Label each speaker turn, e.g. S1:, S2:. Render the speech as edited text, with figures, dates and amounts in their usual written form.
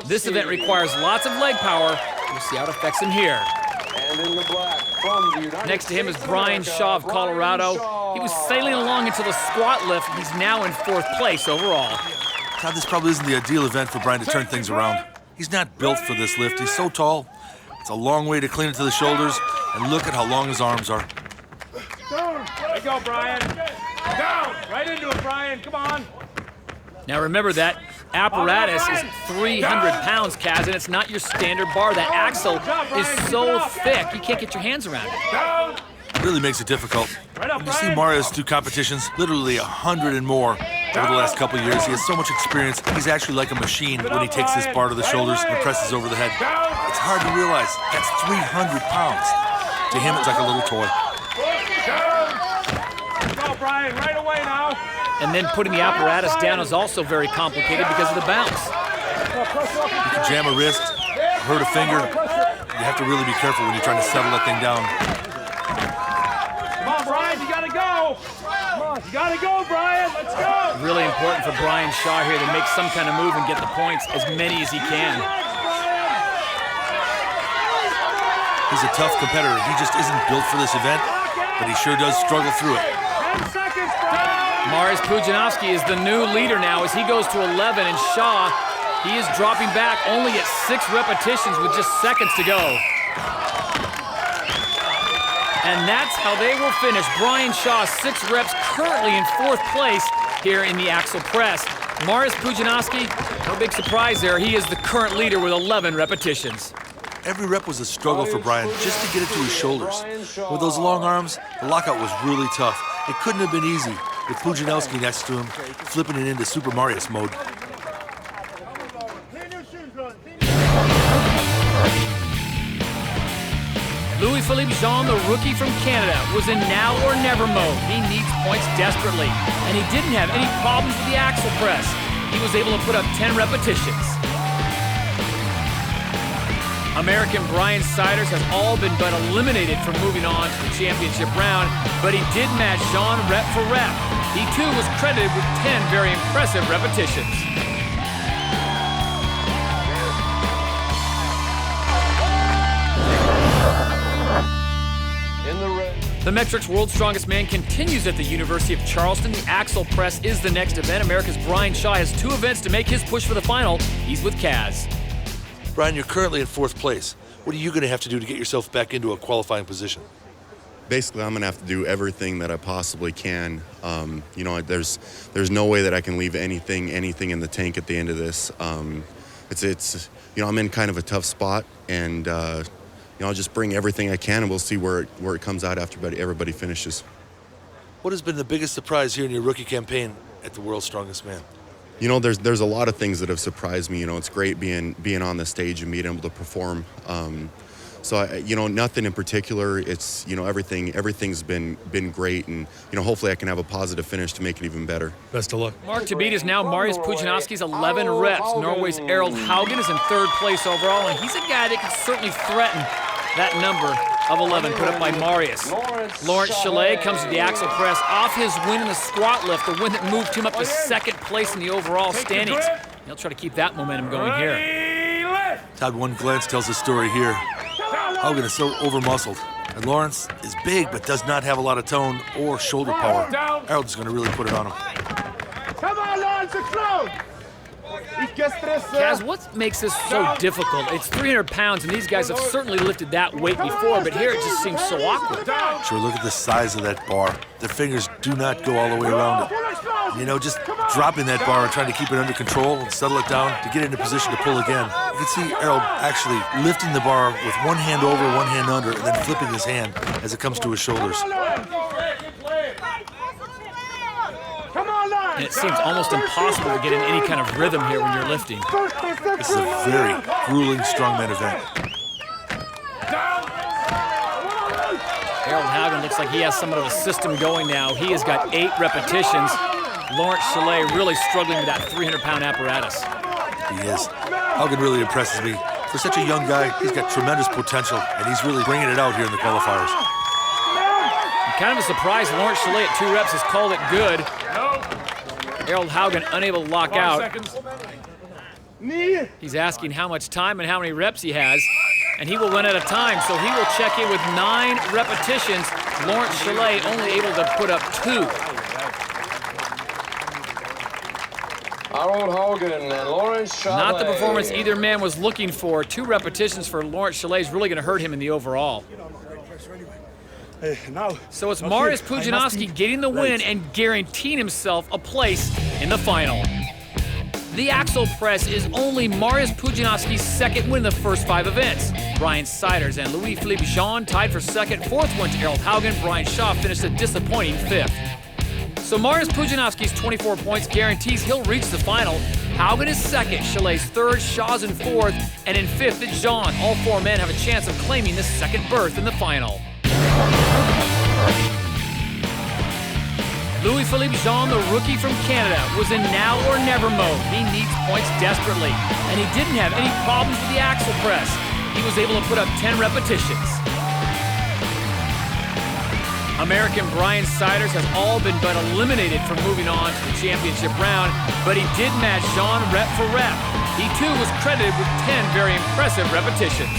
S1: This event requires lots of leg power. We'll see how it affects him here.
S2: And in the black from the United
S1: Next to him is
S2: States of
S1: Brian
S2: America,
S1: Shaw of
S2: Brian
S1: Colorado.
S2: Shaw.
S1: He was sailing along until the squat lift. He's now in 4th place overall.
S3: Todd, this probably isn't the ideal event for Brian to turn things around. He's not built for this lift. He's so tall. It's a long way to clean it to the shoulders, and look at how long his arms are.
S4: There you go, Brian. Down! Right into it, Brian. Come on.
S1: Now remember that apparatus is 300 pounds, Kaz, and it's not your standard bar. That axle is so thick, you can't get your hands around it.
S4: Down!
S3: It really makes it difficult.
S4: Right up,
S3: When you see
S4: Brian.
S3: Marius do competitions, literally 100 and more over the last couple of years, he has so much experience. He's actually like a machine when he takes this bar to the shoulders and presses over the head. It's hard to realize that's 300 pounds. To him, it's like a little toy.
S4: Go, Brian. Right away now.
S1: And then putting the apparatus down is also very complicated because of the bounce.
S3: You can jam a wrist, hurt a finger. You have to really be careful when you're trying to settle that thing down.
S4: Come on, Brian. You gotta go. You gotta go, Brian. Let's go.
S1: Really important for Brian Shaw here to make some kind of move and get the points, as many as he can.
S3: He's a tough competitor. He just isn't built for this event, but he sure does struggle through it.
S4: 10 seconds, Brian.
S1: Maurice Pujanowski is the new leader now as he goes to 11, and Shaw, he is dropping back only at 6 repetitions with just seconds to go. And that's how they will finish. Brian Shaw, 6 reps, currently in 4th place here in the Axel press. Maurice Pujanowski, no big surprise there. He is the current leader with 11 repetitions.
S3: Every rep was a struggle for Brian just to get it to his shoulders. With those long arms, the lockout was really tough. It couldn't have been easy with Pujanowski next to him, flipping it into Super Marius mode.
S1: Louis-Philippe Jean, the rookie from Canada, was in now or never mode. He needs points desperately, and he didn't have any problems with the axle press. He was able to put up 10 repetitions. American Brian Siders has all been but eliminated from moving on to the championship round, but he did match Jean rep for rep. He too was credited with 10 very impressive repetitions. The Metrics World's Strongest Man continues at the University of Charleston. The Axel Press is the next event. America's Brian Shaw has 2 events to make his push for the final. He's with Kaz.
S3: Brian, you're currently in 4th place. What are you going to have to do to get yourself back into a qualifying position?
S5: Basically, I'm going to have to do everything that I possibly can. You know, there's no way that I can leave anything in the tank at the end of this. It's you know, I'm in kind of a tough spot, and you know, I'll just bring everything I can, and we'll see where it comes out after everybody finishes.
S3: What has been the biggest surprise here in your rookie campaign at the World's Strongest Man?
S5: You know, there's a lot of things that have surprised me. You know, it's great being on the stage and being able to perform. So you know, nothing in particular. It's, you know, everything's been great, and you know, hopefully I can have a positive finish to make it even better.
S3: Best of luck.
S1: Mark to beat is now Maurice Pujanowski's 11 reps. Norway's Errol Haugen is in 3rd place overall, and he's a guy that can certainly threaten that number of 11 put up by Maurice. Lawrence Chalet comes to the Axel press off his win in the squat lift, the win that moved him up to 2nd place in the overall standings. He'll try to keep that momentum going here.
S3: Todd, one glance tells the story here. Haugen is so over-muscled, and Lawrence is big but does not have a lot of tone or shoulder power. Errol's going to really put it on him.
S4: Come on, Lawrence, explode!
S1: Kaz, what makes this so difficult? It's 300 pounds, and these guys have certainly lifted that weight before, but here it just seems so awkward.
S3: Sure, look at the size of that bar. Their fingers do not go all the way around it. You know, just dropping that bar and trying to keep it under control and settle it down to get it in a position to pull again. You can see Errol actually lifting the bar with one hand over, one hand under, and then flipping his hand as it comes to his shoulders.
S1: And it seems almost impossible to get in any kind of rhythm here when you're lifting.
S3: This is a very grueling strongman event.
S1: Errol Haugen looks like he has somewhat of a system going now. He has got 8 repetitions. Lawrence Chalet really struggling with that 300-pound apparatus.
S3: He is. Haugen really impresses me. For such a young guy, he's got tremendous potential, and he's really bringing it out here in the qualifiers.
S1: And kind of a surprise, Lawrence Chalet at 2 reps has called it good. Errol Haugen unable to lock out.
S4: Knee.
S1: He's asking how much time and how many reps he has, and he will run out of time, so he will check in with 9 repetitions. Lawrence Chalet only able to put up 2.
S2: Harold Haugen and Lawrence Chalet.
S1: Not the performance either man was looking for. 2 repetitions for Lawrence Chalet is really going to hurt him in the overall. So it's Maurice Pujanowski getting the win and guaranteeing himself a place in the final. The Axel press is only Maurice Pujanowski's second win in the first 5 events. Brian Siders and Louis-Philippe Jean tied for second. 4th went to Harold Haugen. Brian Shaw finished a disappointing 5th. So Maurice Pujanowski's 24 points guarantees he'll reach the final. Haugen is second, Chalet's 3rd, Shaw's in 4th, and in 5th it's Jean. All 4 men have a chance of claiming the second berth in the final. Louis-Philippe Jean, the rookie from Canada, was in now or never mode. He needs points desperately, and he didn't have any problems with the Axel press. He was able to put up 10 repetitions. American Brian Siders has all been but eliminated from moving on to the championship round, but he did match Jean rep for rep. He too was credited with 10 very impressive repetitions.